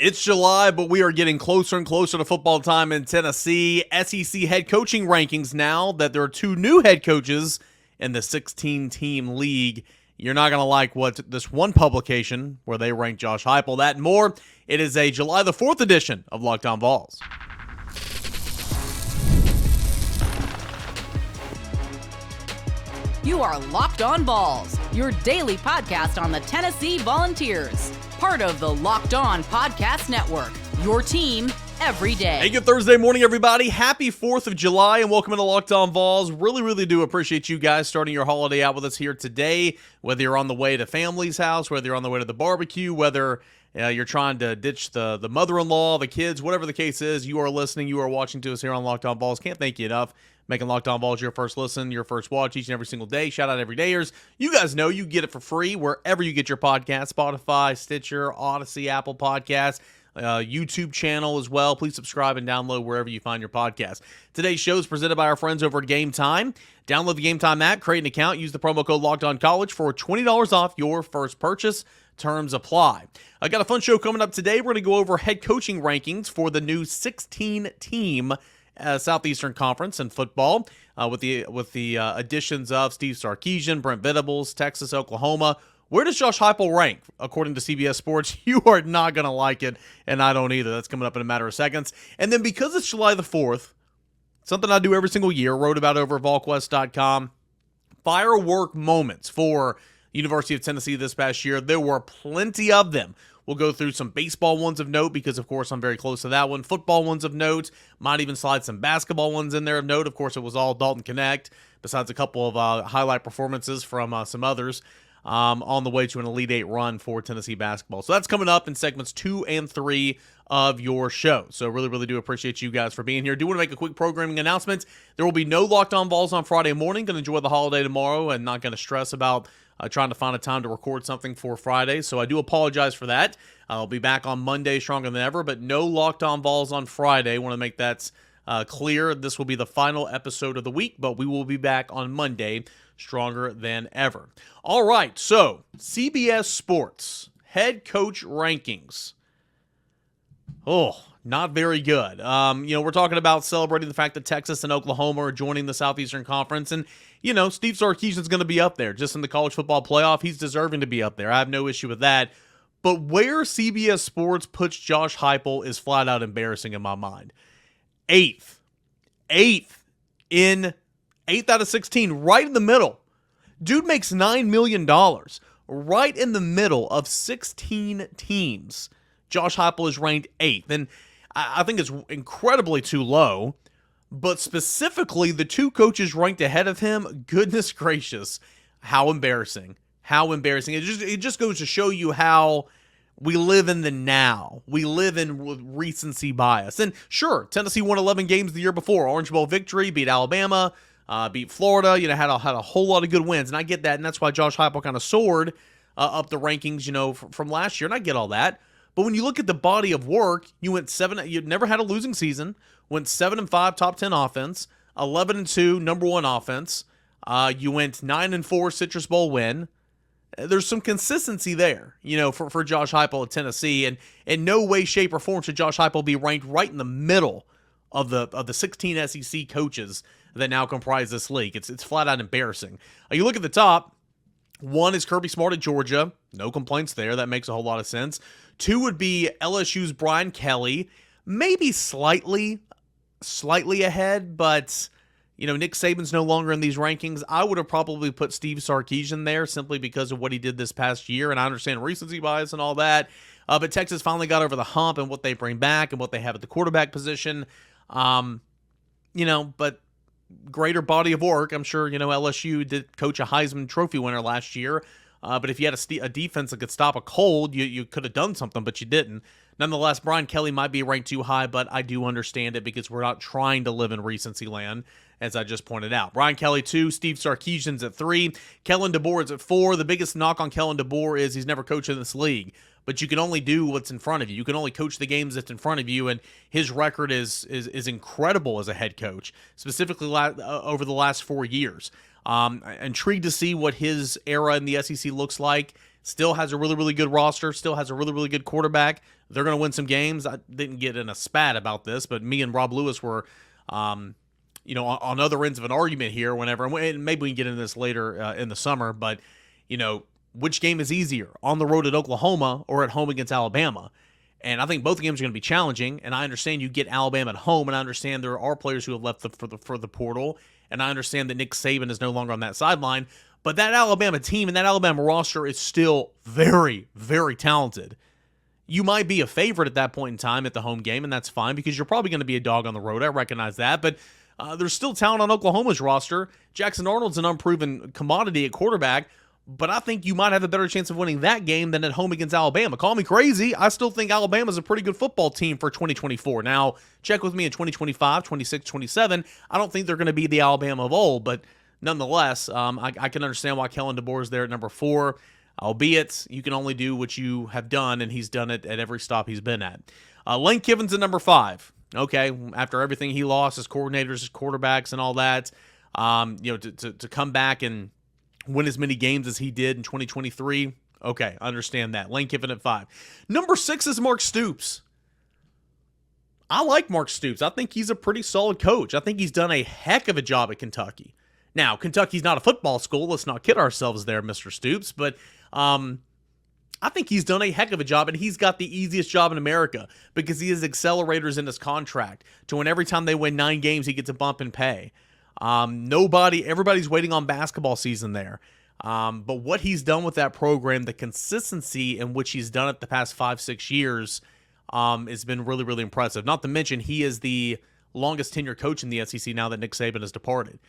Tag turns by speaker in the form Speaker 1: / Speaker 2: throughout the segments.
Speaker 1: It's July, but we are getting closer and closer to football time in Tennessee. SEC head coaching rankings now that there are two new head coaches in the 16-team league. You're not going to like what this one publication where they rank Josh Heupel. That and more. It is a July the 4th edition of Locked On Vols.
Speaker 2: You are Locked On Vols, your daily podcast on the Tennessee Volunteers. Part of the Locked On Podcast Network, your team every day.
Speaker 1: Hey, good Thursday morning, everybody. Happy 4th of July and welcome to Locked On Vols. Really do appreciate you guys starting your holiday out with us here today. Whether you're on the way to family's house, whether you're on the way to the barbecue, whether you're trying to ditch the mother-in-law, the kids, whatever the case is, you are listening, you are watching to us here on Locked On Vols. Can't thank you enough. Making Locked On Vols your first listen, your first watch each and every single day. Shout out everydayers. You guys know you get it for free wherever you get your podcast. Spotify, Stitcher, Odyssey, Apple Podcasts, YouTube channel as well. Please subscribe and download wherever you find your podcast. Today's show is presented by our friends over at Game Time. Download the Game Time app, create an account, use the promo code LOCKEDONCollege for $20 off your first purchase. Terms apply. I got a fun show coming up today. We're going to go over head coaching rankings for the new 16-team Southeastern Conference in football, with the additions of Steve Sarkisian, Brent Venables, Texas, Oklahoma. Where does Josh Heupel rank according to CBS Sports? You are not going to like it, and I don't either. That's coming up in a matter of seconds. And then because it's July the 4th, something I do every single year, wrote about over at VolQuest.com, firework moments for University of Tennessee this past year. There were plenty of them. We'll go through some baseball ones of note because, of course, I'm very close to that one. Football ones of note. Might even slide some basketball ones in there of note. Of course, it was all Dalton Knecht, besides a couple of highlight performances from some others on the way to an Elite Eight run for Tennessee basketball. So that's coming up in segments 2 and 3 of your show. So really do appreciate you guys for being here. Do want to make a quick programming announcement. There will be no Locked On Vols on Friday morning. Going to enjoy the holiday tomorrow and not going to stress about trying to find a time to record something for Friday, so I do apologize for that. I'll be back on Monday stronger than ever, but no Locked On Vols on Friday. Want to make that clear. This will be the final episode of the week, but we will be back on Monday stronger than ever. All right, so CBS Sports head coach rankings. Oh, not very good. We're talking about celebrating the fact that Texas and Oklahoma are joining the Southeastern Conference, and Steve Sarkisian's going to be up there just in the college football playoff. He's deserving to be up there. I have no issue with that. But where CBS Sports puts Josh Heupel is flat out embarrassing in my mind. Eighth out of 16, right in the middle. Dude makes $9 million, right in the middle of 16 teams. Josh Heupel is ranked 8th, and I think it's incredibly too low. But specifically, the two coaches ranked ahead of him, goodness gracious, how embarrassing. How embarrassing. It just goes to show you how we live in the now. We live in recency bias. And sure, Tennessee won 11 games the year before. Orange Bowl victory, beat Alabama, beat Florida, had a whole lot of good wins. And I get that, and that's why Josh Heupel kind of soared up the rankings, from last year, and I get all that. But when you look at the body of work, you never had a losing season, went 7-5 top 10 offense, 11-2 number 1 offense. You went 9-4 Citrus Bowl win. There's some consistency there, for Josh Heupel at Tennessee, and in no way, shape, or form should Josh Heupel be ranked right in the middle of the 16 SEC coaches that now comprise this league. It's flat out embarrassing. You look at the top. 1 is Kirby Smart at Georgia. No complaints there. That makes a whole lot of sense. 2 would be LSU's Brian Kelly. Maybe slightly ahead, but, Nick Saban's no longer in these rankings. I would have probably put Steve Sarkisian there simply because of what he did this past year, and I understand recency bias and all that. But Texas finally got over the hump and what they bring back and what they have at the quarterback position. But greater body of work. I'm sure, LSU did coach a Heisman Trophy winner last year. But if you had a defense that could stop a cold, you could have done something, but you didn't. Nonetheless, Brian Kelly might be ranked too high, but I do understand it because we're not trying to live in recency land, as I just pointed out. Brian Kelly 2, Steve Sarkisian's at 3, Kellen DeBoer is at 4. The biggest knock on Kellen DeBoer is he's never coached in this league. But you can only do what's in front of you. You can only coach the games that's in front of you, and his record is incredible as a head coach, specifically over the last 4 years. Intrigued to see what his era in the SEC looks like. Still has a really, really good roster. Still has a really, really good quarterback. They're going to win some games. I didn't get in a spat about this, but me and Rob Lewis were, on other ends of an argument here whenever, and maybe we can get into this later in the summer, but, which game is easier, on the road at Oklahoma or at home against Alabama? And I think both games are going to be challenging, and I understand you get Alabama at home, and I understand there are players who have left for the portal, and I understand that Nick Saban is no longer on that sideline, but that Alabama team and that Alabama roster is still very, very talented. You might be a favorite at that point in time at the home game, and that's fine because you're probably going to be a dog on the road. I recognize that, but there's still talent on Oklahoma's roster. Jackson Arnold's an unproven commodity at quarterback, but I think you might have a better chance of winning that game than at home against Alabama. Call me crazy. I still think Alabama's a pretty good football team for 2024. Now, check with me in 2025, 26, 27. I don't think they're going to be the Alabama of old, but nonetheless, I can understand why Kellen DeBoer is there at number 4, albeit you can only do what you have done, and he's done it at every stop he's been at. Lane Kiffin's at number 5. Okay, after everything he lost, his coordinators, his quarterbacks, and all that, to come back and win as many games as he did in 2023. Okay, I understand that. Lane Kiffin at 5. Number 6 is Mark Stoops. I like Mark Stoops. I think he's a pretty solid coach. I think he's done a heck of a job at Kentucky. Now, Kentucky's not a football school. Let's not kid ourselves there, Mr. Stoops. But I think he's done a heck of a job, and he's got the easiest job in America because he has accelerators in his contract to when every time they win 9 games, he gets a bump in pay. Everybody's waiting on basketball season there. But what he's done with that program, the consistency in which he's done it the past 5-6 years, has been really, really impressive. Not to mention, he is the longest tenured coach in the SEC now that Nick Saban has departed.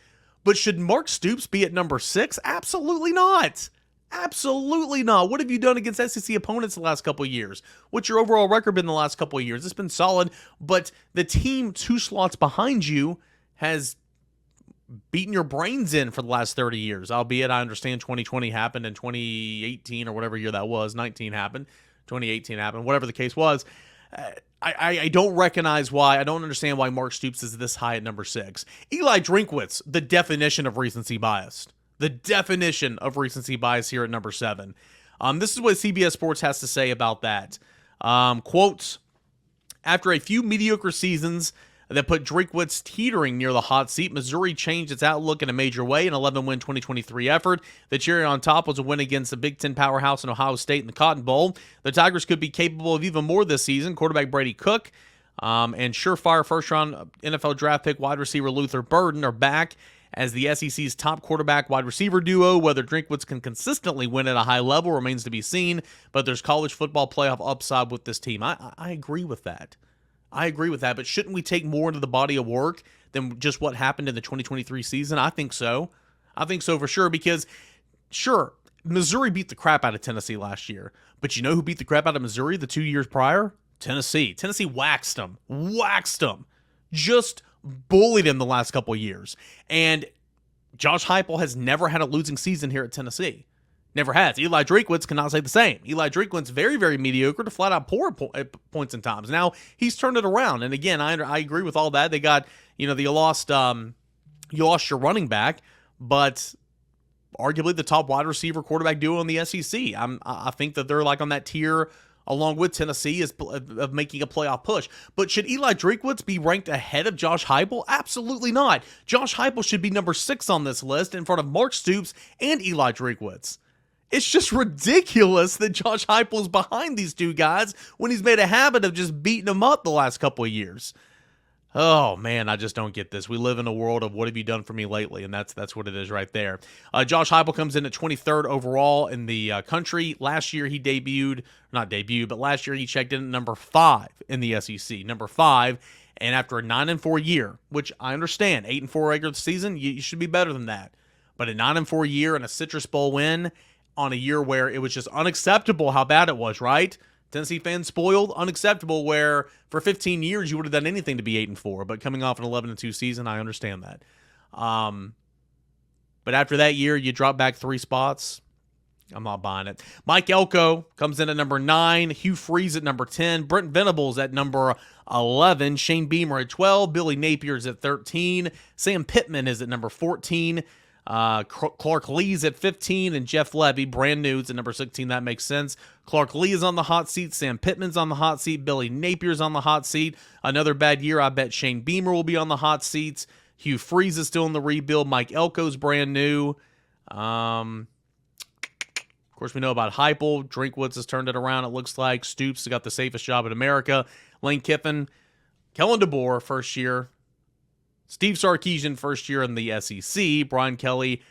Speaker 1: But should Mark Stoops be at number 6? Absolutely not. Absolutely not. What have you done against SEC opponents the last couple of years? What's your overall record been the last couple of years? It's been solid, but the team 2 slots behind you has beaten your brains in for the last 30 years, albeit I understand 2020 happened and 2018 or whatever year that was, 19 happened, 2018 happened, whatever the case was. I don't understand why Mark Stoops is this high at number 6. Eli Drinkwitz, the definition of recency bias. The definition of recency bias here at number 7. This is what CBS Sports has to say about that. Quotes, after a few mediocre seasons that put Drinkwitz teetering near the hot seat, Missouri changed its outlook in a major way. An 11-win 2023 effort. The cherry on top was a win against the Big Ten powerhouse in Ohio State in the Cotton Bowl. The Tigers could be capable of even more this season. Quarterback Brady Cook and surefire first-round NFL draft pick wide receiver Luther Burden are back as the SEC's top quarterback wide receiver duo. Whether Drinkwitz can consistently win at a high level remains to be seen, but there's college football playoff upside with this team. I agree with that. But shouldn't we take more into the body of work than just what happened in the 2023 season? I think so. For sure, because, sure, Missouri beat the crap out of Tennessee last year, but you know who beat the crap out of Missouri the 2 years prior? Tennessee. Tennessee waxed them. Just bullied him the last couple of years. And Josh Heupel has never had a losing season here at Tennessee. Never has. Eli Drinkwitz cannot say the same. Eli Drinkwitz very, very mediocre to flat out poor at points and times. Now, he's turned it around. And again, I agree with all that. They got, you lost your running back, but arguably the top wide receiver quarterback duo in the SEC. I think that they're like on that tier along with Tennessee of making a playoff push. But should Eli Drinkwitz be ranked ahead of Josh Heupel? Absolutely not. Josh Heupel should be number 6 on this list in front of Mark Stoops and Eli Drinkwitz. It's just ridiculous that Josh Heupel is behind these two guys when he's made a habit of just beating them up the last couple of years. Oh, man, I just don't get this. We live in a world of what have you done for me lately, and that's what it is right there. Josh Heupel comes in at 23rd overall in the country. Last year he last year he checked in at number 5 in the SEC. Number 5, and after a 9-4 year, which I understand, 8-4 regular season, you should be better than that. But a 9-4 year and a Citrus Bowl win on a year where it was just unacceptable how bad it was, right? Tennessee fans spoiled, unacceptable, where for 15 years you would have done anything to be 8-4, but coming off an 11-2 season, I understand that. But after that year, you drop back 3 spots. I'm not buying it. Mike Elko comes in at number 9. Hugh Freeze at number 10. Brent Venables at number 11. Shane Beamer at 12. Billy Napier's at 13. Sam Pittman is at number 14. Clark Lee's at 15, and Jeff Levy, brand new, is at number 16. That makes sense. Clark Lee is on the hot seat. Sam Pittman's on the hot seat. Billy Napier's on the hot seat. Another bad year, I bet Shane Beamer will be on the hot seats. Hugh Freeze is still in the rebuild. Mike Elko's brand new. Of course, we know about Heupel. Drinkwitz has turned it around, it looks like. Stoops has got the safest job in America. Lane Kiffin. Kellen DeBoer, first year. Steve Sarkisian, first year in the SEC. Brian Kelly,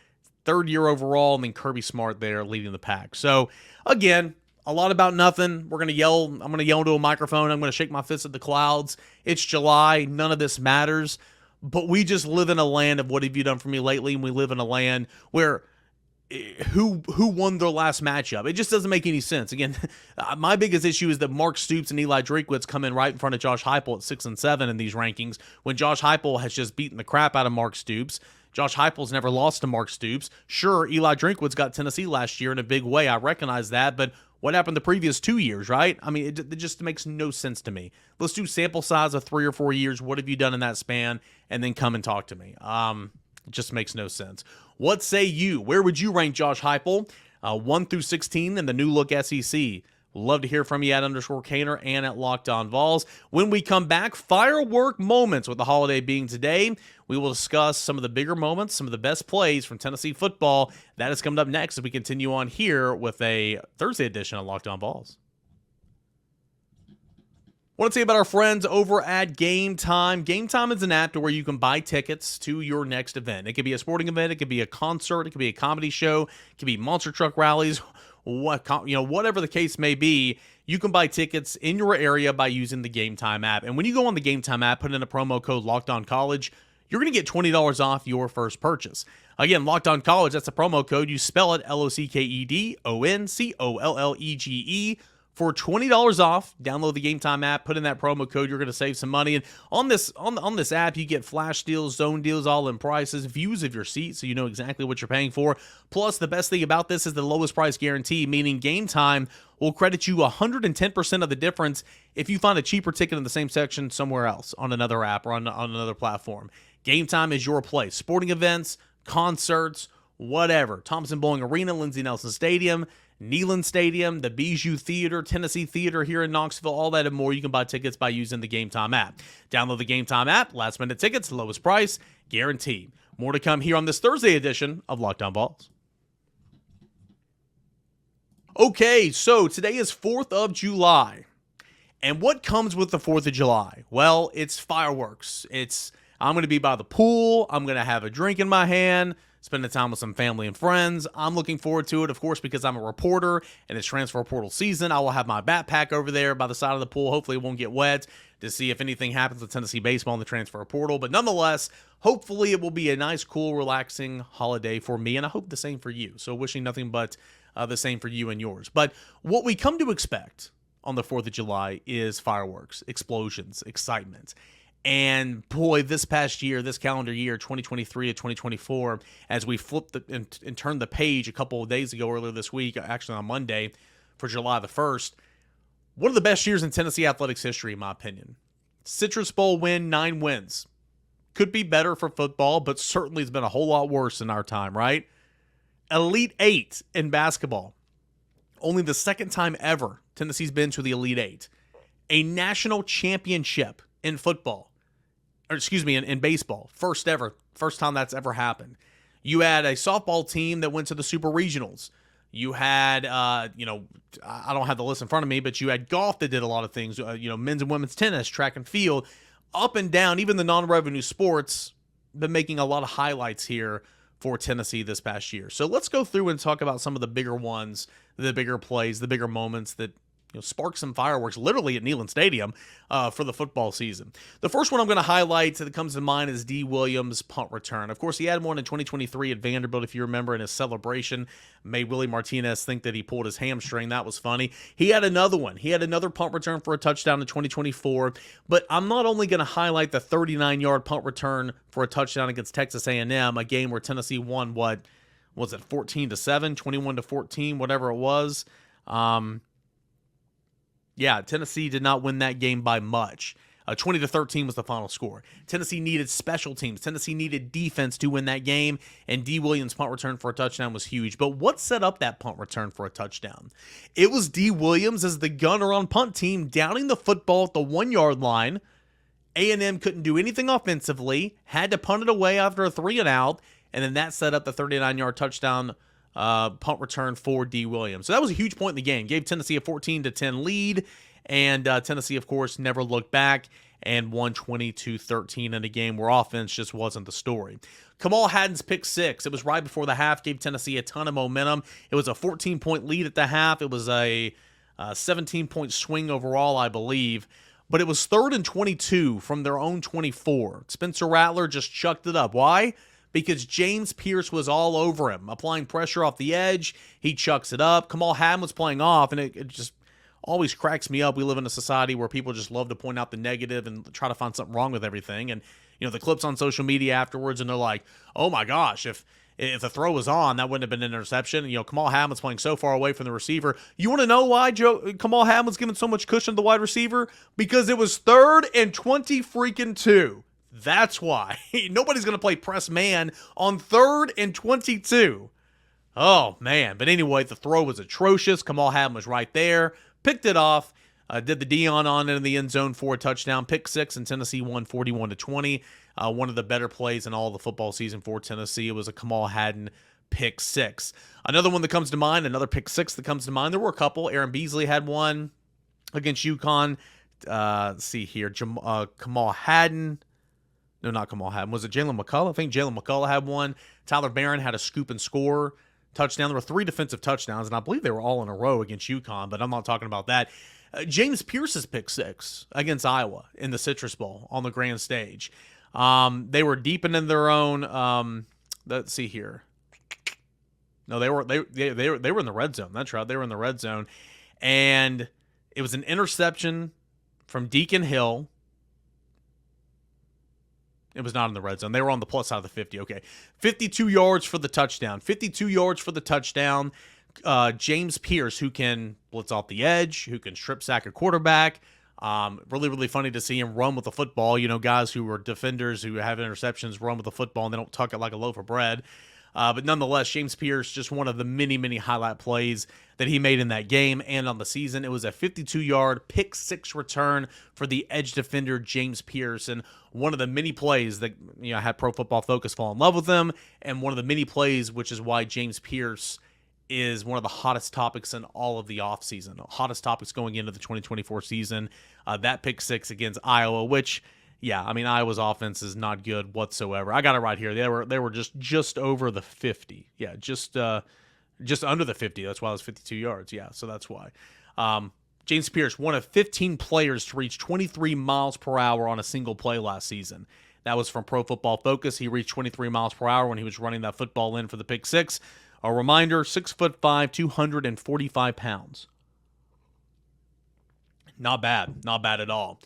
Speaker 1: third year overall. And then Kirby Smart there leading the pack. So, again, a lot about nothing. We're going to yell. I'm going to yell into a microphone. I'm going to shake my fist at the clouds. It's July. None of this matters. But we just live in a land of what have you done for me lately? And we live in a land where who won their last matchup? It just doesn't make any sense. Again, my biggest issue is that Mark Stoops and Eli Drinkwitz come in right in front of Josh Heupel at 6 and 7 in these rankings, when Josh Heupel has just beaten the crap out of Mark Stoops. Josh Heupel's never lost to Mark Stoops. Sure, Eli Drinkwitz got Tennessee last year in a big way. I recognize that, but what happened the previous 2 years, right? I mean, it just makes no sense to me. Let's do sample size of 3 or 4 years. What have you done in that span? And then come and talk to me. It just makes no sense. What say you? Where would you rank Josh Heupel? 1 through 16 in the new look SEC. Love to hear from you at _Caner and at Locked On Vols. When we come back, firework moments, with the holiday being today. We will discuss some of the bigger moments, some of the best plays from Tennessee football. That is coming up next as we continue on here with a Thursday edition of Locked On Vols. I want to tell you about our friends over at Game Time. Game Time is an app to where you can buy tickets to your next event. It could be a sporting event, it could be a concert, it could be a comedy show, it could be monster truck rallies, whatever the case may be. You can buy tickets in your area by using the Game Time app. And when you go on the Game Time app, put in a promo code LOCKEDONCollege, you're going to get $20 off your first purchase. Again, Locked On College, that's a promo code. You spell it LOCKEDONCOLLEGE. For $20 off, download the Game Time app, put in that promo code, you're going to save some money. And on this app, you get flash deals, zone deals, all-in prices, views of your seat, so you know exactly what you're paying for. Plus, the best thing about this is the lowest price guarantee, meaning Game Time will credit you 110% of the difference if you find a cheaper ticket in the same section somewhere else on another app or on another platform. Game Time is your place. Sporting events, concerts, whatever. Thompson Bowling Arena, Lindsey Nelson Stadium, Neyland Stadium, the Bijou Theater, Tennessee Theater here in Knoxville, all that and more. You can buy tickets by using the Game Time app. Download the Game Time app. Last minute tickets, lowest price, guaranteed. More to come here on this Thursday edition of Locked On Vols. Okay, so today is 4th of July. And what comes with the 4th of July? Well, it's fireworks. I'm going to be by the pool. I'm going to have a drink in my hand, spending time with some family and friends. I'm looking forward to it, of course, because I'm a reporter and it's transfer portal season. I will have my backpack over there by the side of the pool. Hopefully it won't get wet, to see if anything happens with Tennessee baseball in the transfer portal. But nonetheless, hopefully it will be a nice, cool, relaxing holiday for me, and I hope the same for you. So wishing nothing but the same for you and yours. But what we come to expect on the 4th of July is fireworks, explosions, excitement. And boy, this past year, this calendar year, 2023 to 2024, as we flipped and turned the page a couple of days ago, earlier this week, actually on Monday, for July the 1st, one of the best years in Tennessee athletics history, in my opinion. Citrus Bowl win, 9 wins. Could be better for football, but certainly it's been a whole lot worse in our time, right? Elite 8 in basketball. Only the second time ever Tennessee's been to the Elite 8. A national championship in football. In baseball. First time that's ever happened. You had a softball team that went to the Super Regionals. You had, I don't have the list in front of me, but you had golf that did a lot of things. Men's and women's tennis, track and field, up and down, even the non-revenue sports, been making a lot of highlights here for Tennessee this past year. So let's go through and talk about some of the bigger ones, the bigger plays, the bigger moments that spark some fireworks literally at Neyland Stadium for the football season. The first one I'm going to highlight that comes to mind is D. Williams' punt return. Of course, he had one in 2023 at Vanderbilt, if you remember, in his celebration. Made Willie Martinez think that he pulled his hamstring. That was funny. He had another one. He had another punt return for a touchdown in 2024. But I'm not only going to highlight the 39-yard punt return for a touchdown against Texas A&M, a game where Tennessee won, 14-7, 21-14, whatever it was. Yeah, Tennessee did not win that game by much. 20-13 was the final score. Tennessee needed special teams. Tennessee needed defense to win that game, and D. Williams' punt return for a touchdown was huge. But what set up that punt return for a touchdown? It was D. Williams as the gunner on punt team downing the football at the 1-yard line. A&M couldn't do anything offensively, had to punt it away after a 3-and-out, and then that set up the 39-yard touchdown punt return for D. Williams. So that was a huge point in the game. Gave Tennessee a 14-10 lead, and Tennessee, of course, never looked back and won 22-13 in a game where offense just wasn't the story. Kamal Hadden's pick six. It was right before the half, gave Tennessee a ton of momentum. It was a 14-point lead at the half. It was a 17-point swing overall, I believe. But it was 3rd and 22 from their own 24. Spencer Rattler just chucked it up. Why? Because James Pierce was all over him, applying pressure off the edge. He chucks it up. Kamal Hadden was playing off, and it just always cracks me up. We live in a society where people just love to point out the negative and try to find something wrong with everything. And, the clips on social media afterwards, and they're like, oh my gosh, if the throw was on, that wouldn't have been an interception. Kamal Hadden was playing so far away from the receiver. You want to know why Kamal Hadden was given so much cushion to the wide receiver? Because it was 3rd and 22. That's why. Nobody's going to play press man on 3rd and 22. Oh, man. But anyway, the throw was atrocious. Kamal Hadden was right there. Picked it off. Did the Dion on in the end zone for a touchdown. Pick six, and Tennessee won 41-20. One of the better plays in all the football season for Tennessee. It was a Kamal Hadden pick six. Another one that comes to mind, another pick six that comes to mind. There were a couple. Aaron Beasley had one against UConn. Let's see here. Kamal Hadden. No, not Kamal Hadden. Was it Jalen McCullough? I think Jalen McCullough had one. Tyler Barron had a scoop and score touchdown. There were 3 defensive touchdowns, and I believe they were all in a row against UConn, but I'm not talking about that. James Pierce's pick six against Iowa in the Citrus Bowl on the grand stage. They were deepening in their own. Let's see here. No, they were in the red zone. That's right. They were in the red zone, and it was an interception from Deacon Hill. It was not in the red zone. They were on the plus side of the 50. Okay. 52 yards for the touchdown. 52 yards for the touchdown. James Pierce, who can blitz off the edge, who can strip sack a quarterback. Really, really funny to see him run with the football. Guys who are defenders who have interceptions run with the football and they don't tuck it like a loaf of bread. But nonetheless, James Pierce, just one of the many, many highlight plays that he made in that game and on the season. It was a 52-yard pick six return for the edge defender, James Pierce, and one of the many plays that had Pro Football Focus fall in love with him, and one of the many plays, which is why James Pierce is one of the hottest topics in all of the offseason. Hottest topics going into the 2024 season. That pick six against Iowa, which, Iowa's offense is not good whatsoever. I got it right here. They were just over the 50. Yeah, just under the 50. That's why it was 52 yards. Yeah, so that's why. James Pierce, one of 15 players to reach 23 miles per hour on a single play last season. That was from Pro Football Focus. He reached 23 miles per hour when he was running that football in for the pick six. A reminder, 6'5", 245 pounds. Not bad at all.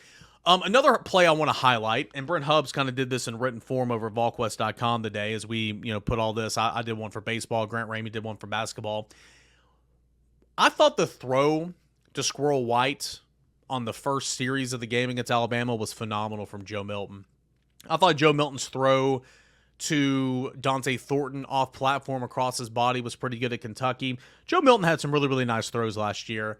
Speaker 1: Another play I want to highlight, and Brent Hubbs kind of did this in written form over VolQuest.com today as we put all this. I did one for baseball. Grant Ramey did one for basketball. I thought the throw to Squirrel White on the first series of the game against Alabama was phenomenal from Joe Milton. I thought Joe Milton's throw to Dante Thornton off platform across his body was pretty good at Kentucky. Joe Milton had some really, really nice throws last year.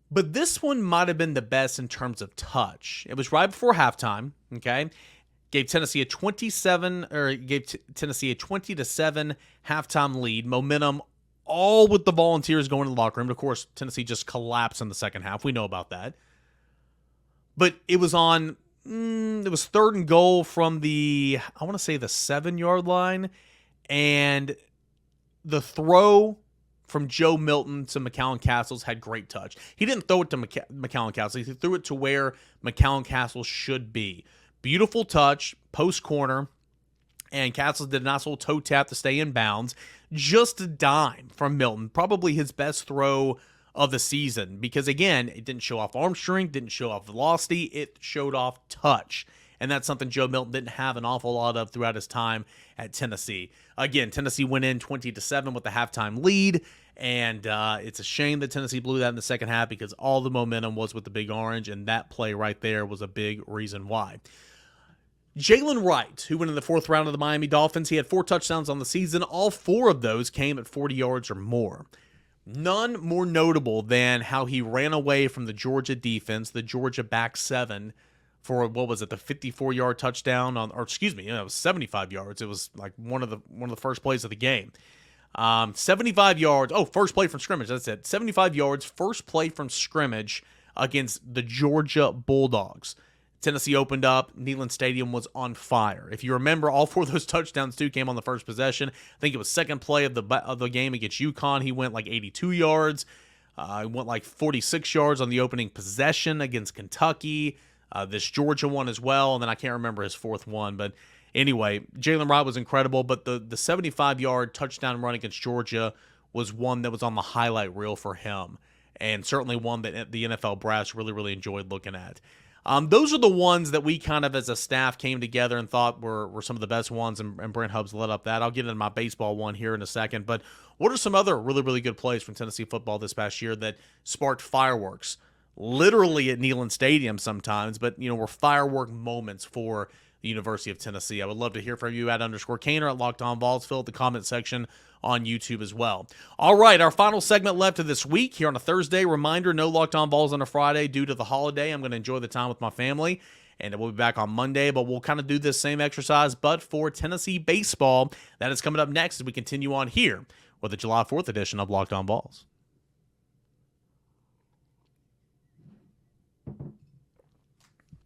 Speaker 1: But this one might have been the best in terms of touch. It was right before halftime, okay? Gave Tennessee a 20-7 halftime lead. Momentum all with the Volunteers going to the locker room. Of course, Tennessee just collapsed in the second half. We know about that. But it was on it was 3rd and goal from the 7-yard line, and the throw from Joe Milton to McCallum Castles had great touch. He didn't throw it to McCallum Castles. He threw it to where McCallum Castles should be. Beautiful touch, post corner, and Castles did a nice little toe tap to stay in bounds. Just a dime from Milton. Probably his best throw of the season because, again, it didn't show off arm strength, didn't show off velocity, it showed off touch. And that's something Joe Milton didn't have an awful lot of throughout his time at Tennessee. Again, Tennessee went in 20-7 with the halftime lead, And it's a shame that Tennessee blew that in the second half because all the momentum was with the Big Orange, and that play right there was a big reason why. Jalen Wright, who went in the 4th round of the Miami Dolphins, he had 4 touchdowns on the season. All 4 of those came at 40 yards or more. None more notable than how he ran away from the Georgia defense, the Georgia back 7, for what was it, the 54-yard touchdown it was 75 yards. It was like one of the first plays of the game. 75 yards. Oh, first play from scrimmage. That's it. 75 yards, first play from scrimmage against the Georgia Bulldogs. Tennessee opened up. Neyland Stadium was on fire. If you remember, all 4 of those touchdowns, too, came on the first possession. I think it was second play of the game against UConn. He went like 82 yards. He went like 46 yards on the opening possession against Kentucky. This Georgia one as well, and then I can't remember his 4th one. But anyway, Jalen Wright was incredible, but the 75-yard touchdown run against Georgia was one that was on the highlight reel for him, and certainly one that the NFL brass really, really enjoyed looking at. Those are the ones that we kind of as a staff came together and thought were some of the best ones, and Brent Hubbs led up that. I'll get into my baseball one here in a second, but what are some other really, really good plays from Tennessee football this past year that sparked fireworks? Literally at Neyland Stadium sometimes, but were firework moments for the University of Tennessee. I would love to hear from you at _Caner at Locked On Vols. Fill out the comment section on YouTube as well. All right, our final segment left of this week here on a Thursday. Reminder, no Locked On Vols on a Friday due to the holiday. I'm going to enjoy the time with my family, and we'll be back on Monday, but we'll kind of do this same exercise, but for Tennessee baseball. That is coming up next as we continue on here with the July 4th edition of Locked On Vols.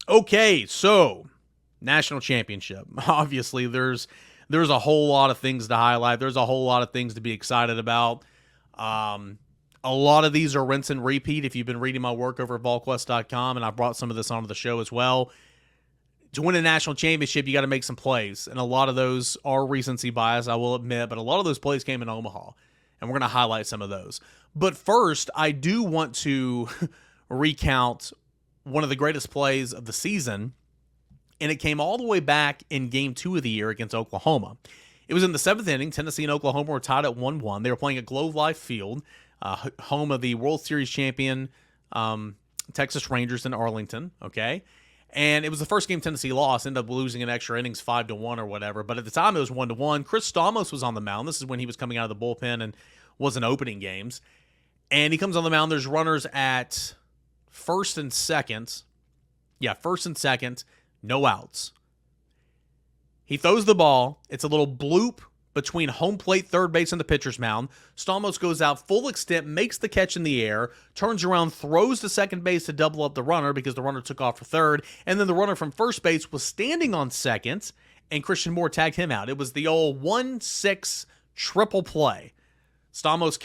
Speaker 1: Okay, so national championship. Obviously, there's a whole lot of things to highlight. There's a whole lot of things to be excited about. A lot of these are rinse and repeat if you've been reading my work over at VolQuest.com, and I brought some of this onto the show as well. To win a national championship, you got to make some plays, and a lot of those are recency bias, I will admit, but a lot of those plays came in Omaha, and we're going to highlight some of those. But first, I do want to recount one of the greatest plays of the season, and it came all the way back in Game 2 of the year against Oklahoma. It was in the 7th inning. Tennessee and Oklahoma were tied at 1-1. They were playing at Globe Life Field, home of the World Series champion Texas Rangers in Arlington, okay? And it was the first game Tennessee lost, ended up losing in extra innings 5-1 or whatever, but at the time it was 1-1. Chris Stamos was on the mound. This is when he was coming out of the bullpen and wasn't opening games. And he comes on the mound. There's runners at first and second. No outs. He throws the ball. It's a little bloop between home plate, third base, and the pitcher's mound. Stamos goes out full extent, makes the catch in the air, turns around, throws to second base to double up the runner because the runner took off for third, and then the runner from first base was standing on second, and Christian Moore tagged him out. It was the old 1-6 triple play. Stamos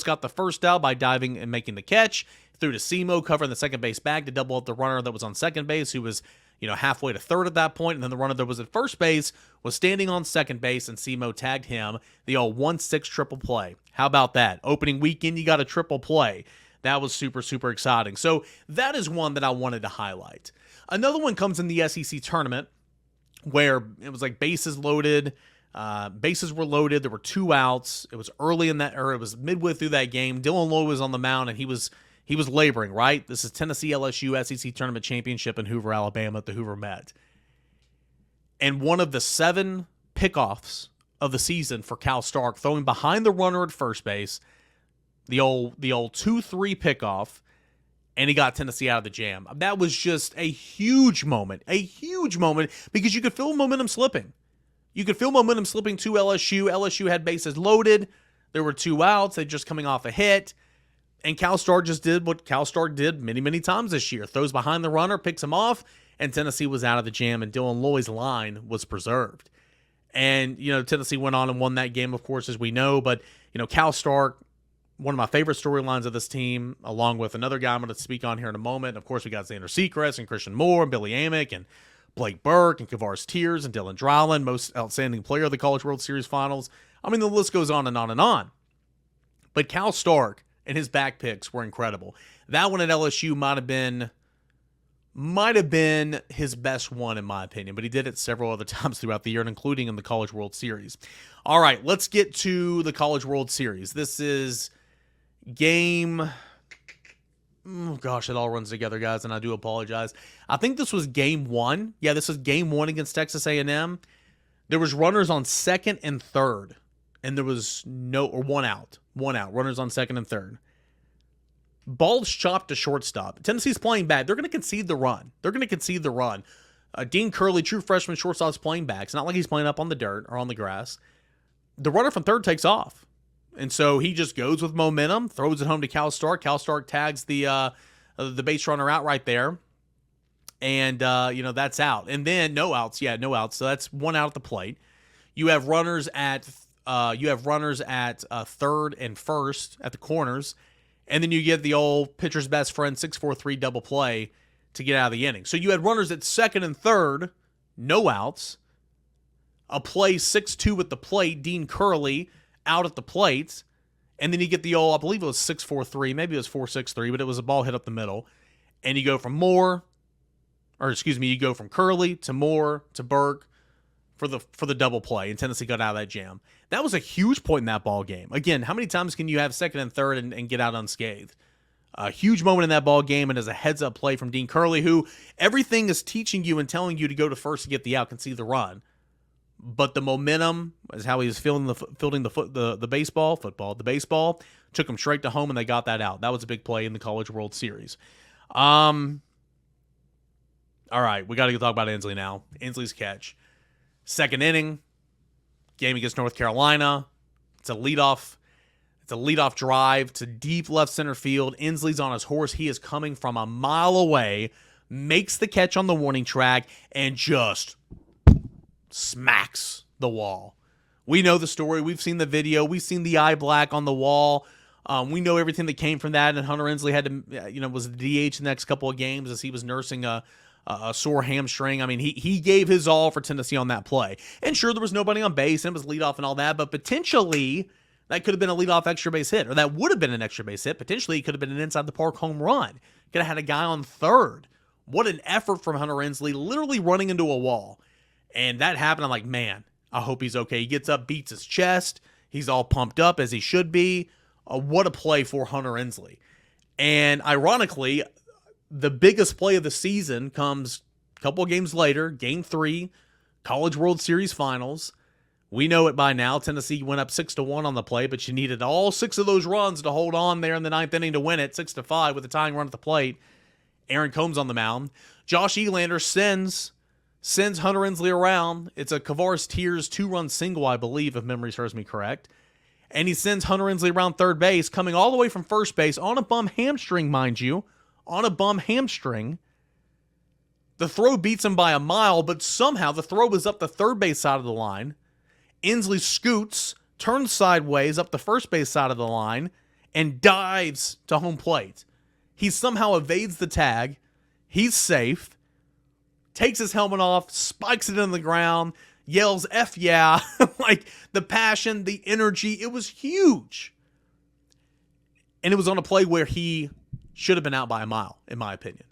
Speaker 1: got the first out by diving and making the catch, threw to Semo, covering the second base bag to double up the runner that was on second base, who was halfway to third at that point, and then the runner that was at first base was standing on second base, and Semo tagged him. The old 1-6 triple play. How about that? Opening weekend, you got a triple play. That was super, super exciting. So that is one that I wanted to highlight. Another one comes in the SEC tournament where it was like bases loaded. Bases were loaded. There were 2 outs. It was early in that, or it was midway through that game. Dylan Lowe was on the mound, and he was laboring, right? This is Tennessee LSU SEC Tournament Championship in Hoover, Alabama at the Hoover Met. And one of the 7 pickoffs of the season for Cal Stark, throwing behind the runner at first base, the old 2-3 pickoff, and he got Tennessee out of the jam. That was just a huge moment because you could feel momentum slipping. You could feel momentum slipping to LSU. LSU had bases loaded. There were 2 outs. They're just coming off a hit. And Cal Stark just did what Cal Stark did many, many times this year. Throws behind the runner, picks him off, and Tennessee was out of the jam, and Dylan Lowe's line was preserved. And, Tennessee went on and won that game, of course, as we know. But, Cal Stark, one of my favorite storylines of this team, along with another guy I'm going to speak on here in a moment. Of course, we got Xander Sechrest and Christian Moore and Billy Amick and Blake Burke and Kavaris Tears and Dylan Dryland, most outstanding player of the College World Series Finals. I mean, the list goes on and on and on. But Cal Stark and his back picks were incredible. That one at LSU might have been might have been his best one in my opinion, but he did it several other times throughout the year, including in the College World Series. All right, let's get to the College World Series. This is game... Oh gosh, it all runs together, guys, and I do apologize. I think this was game 1. Yeah, this was game 1 against Texas A&M. There was runners on second and third, and there was one out. Runners on second and third. Ball's chopped to shortstop. Tennessee's playing bad. They're going to concede the run. Dean Curley, true freshman shortstop, is playing back. It's not like he's playing up on the dirt or on the grass. The runner from third takes off. And so he just goes with momentum, throws it home to Cal Stark. Cal Stark tags the base runner out right there. And, that's out. And then no outs. Yeah, no outs. So that's one out at the plate. You have runners at third and first at the corners. And then you get the old pitcher's best friend 6-4-3 double play to get out of the inning. So you had runners at second and third, no outs. A play 6-2 at the plate, Dean Curley out at the plate, and then you get the old, I believe it was 6-4-3, maybe it was 4-6-3, but it was a ball hit up the middle, and you go from Curley to Moore to Burke for the double play, and Tennessee got out of that jam. That was a huge point in that ball game. Again, how many times can you have second and third and get out unscathed? A huge moment in that ball game, and as a heads-up play from Dean Curley, who everything is teaching you and telling you to go to first to get the out, can see the run. But the momentum is how he was fielding the baseball, took him straight to home, and they got that out. That was a big play in the College World Series. All right, we got to talk about Ensley now. Ensley's catch. Second inning, game against North Carolina. It's a leadoff drive to deep left center field. Ensley's on his horse. He is coming from a mile away, makes the catch on the warning track, and just smacks the wall. We know the story. We've seen the video. We've seen the eye black on the wall. We know everything that came from that. And Hunter Ensley had to, was the DH the next couple of games as he was nursing a sore hamstring. I mean, he gave his all for Tennessee on that play. And sure, there was nobody on base and it was leadoff and all that, but potentially that could have been a leadoff extra base hit, or that would have been an extra base hit. Potentially, it could have been an inside the park home run. Could have had a guy on third. What an effort from Hunter Ensley, literally running into a wall. And that happened. I'm like, man, I hope he's okay. He gets up, beats his chest. He's all pumped up as he should be. What a play for Hunter Ensley. And ironically, the biggest play of the season comes a couple of games later, Game 3, College World Series Finals. We know it by now. Tennessee went up 6-1 on the play, but you needed all 6 of those runs to hold on there in the 9th inning to win it, 6-5 with a tying run at the plate. Aaron Combs on the mound. Josh Elander sends Hunter Ensley around. It's a Kavaris Tears 2-run single, I believe, if memory serves me correct. And he sends Hunter Ensley around third base, coming all the way from first base on a bum hamstring, mind you. On a bum hamstring. The throw beats him by a mile, but somehow the throw is up the third base side of the line. Ensley scoots, turns sideways up the first base side of the line, and dives to home plate. He somehow evades the tag. He's safe. Takes his helmet off, spikes it in the ground, yells, F yeah. Like the passion, the energy, it was huge. And it was on a play where he should have been out by a mile, in my opinion.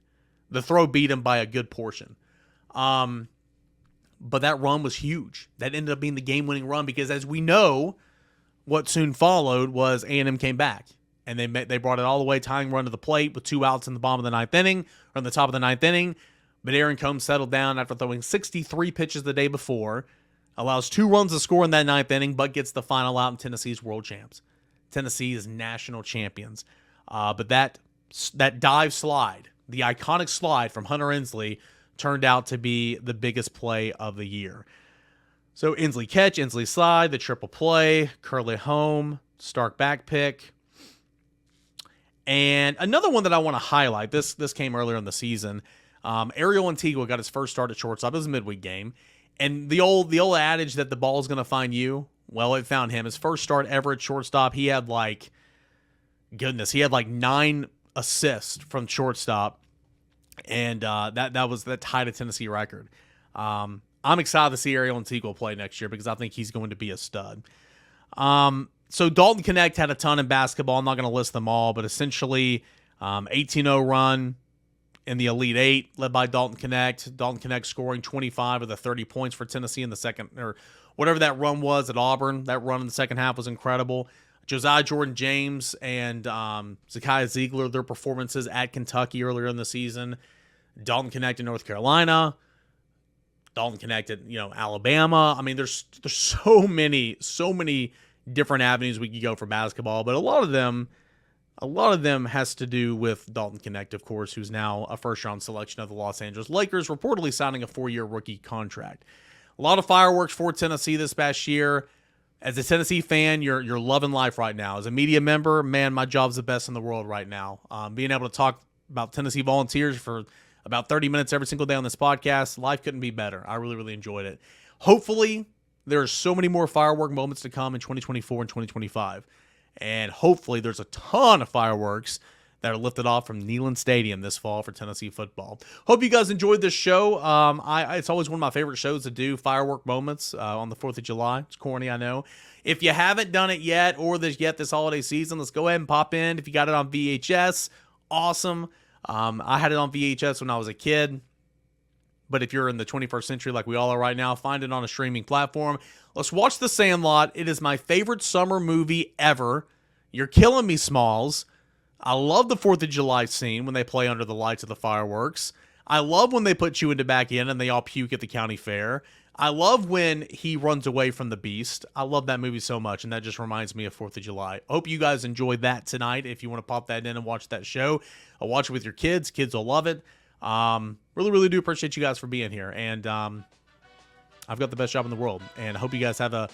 Speaker 1: The throw beat him by a good portion. But that run was huge. That ended up being the game-winning run because, as we know, what soon followed was A&M came back. And they brought it all the way, tying run to the plate with 2 outs in the bottom of the 9th inning, or in the top of the 9th inning. But Aaron Combs settled down after throwing 63 pitches the day before, allows 2 runs to score in that 9th inning, but gets the final out, and Tennessee's world champs. Tennessee is national champions. But that dive slide, the iconic slide from Hunter Ensley, turned out to be the biggest play of the year. So Ensley catch, Ensley slide, the triple play, Curley home, Stark back pick. And another one that I want to highlight, this came earlier in the season. Ariel Antigua got his first start at shortstop. It was a midweek game. And the old adage that the ball is going to find you, well, it found him. His first start ever at shortstop, he had 9 assists from shortstop. And that tied a Tennessee record. I'm excited to see Ariel Antigua play next year because I think he's going to be a stud. So Dalton Knecht had a ton in basketball. I'm not going to list them all, but essentially 18-0 run, in the Elite Eight, led by Dalton Knecht. Dalton Knecht scoring 25 of the 30 points for Tennessee in the second, or whatever that run was at Auburn. That run in the second half was incredible. Josiah Jordan-James and Zakiya Ziegler, their performances at Kentucky earlier in the season. Dalton Knecht in North Carolina. Dalton Knecht at, Alabama. I mean, there's so many different avenues we could go for basketball, but a lot of them has to do with Dalton Knecht, of course, who's now a first-round selection of the Los Angeles Lakers, reportedly signing a 4-year rookie contract. A lot of fireworks for Tennessee this past year. As a Tennessee fan, you're loving life right now. As a media member, man, my job's the best in the world right now. Being able to talk about Tennessee Volunteers for about 30 minutes every single day on this podcast, life couldn't be better. I really, really enjoyed it. Hopefully, there are so many more firework moments to come in 2024 and 2025. And hopefully, there's a ton of fireworks that are lifted off from Neyland Stadium this fall for Tennessee football. Hope you guys enjoyed this show. It's always one of my favorite shows to do, firework moments on the 4th of July. It's corny, I know. If you haven't done it yet or this holiday season, let's go ahead and pop in. If you got it on VHS, awesome. I had it on VHS when I was a kid. But if you're in the 21st century like we all are right now, find it on a streaming platform. Let's watch The Sandlot. It is my favorite summer movie ever. You're killing me, Smalls. I love the 4th of July scene when they play under the lights of the fireworks. I love when they put Chew in the back in and they all puke at the county fair. I love when he runs away from the beast. I love that movie so much, and that just reminds me of 4th of July. Hope you guys enjoyed that tonight. If you want to pop that in and watch that show, watch it with your kids. Kids will love it. Really, really do appreciate you guys for being here. And I've got the best job in the world. And I hope you guys have a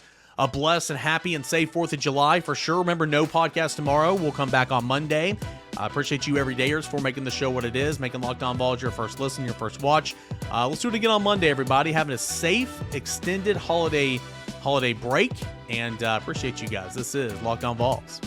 Speaker 1: blessed and happy and safe 4th of July for sure. Remember, no podcast tomorrow. We'll come back on Monday. I appreciate you everydayers for making the show what it is, making Locked On Vols your first listen, your first watch. Let's do it again on Monday, everybody. Having a safe, extended holiday break, and appreciate you guys. This is Locked On Vols.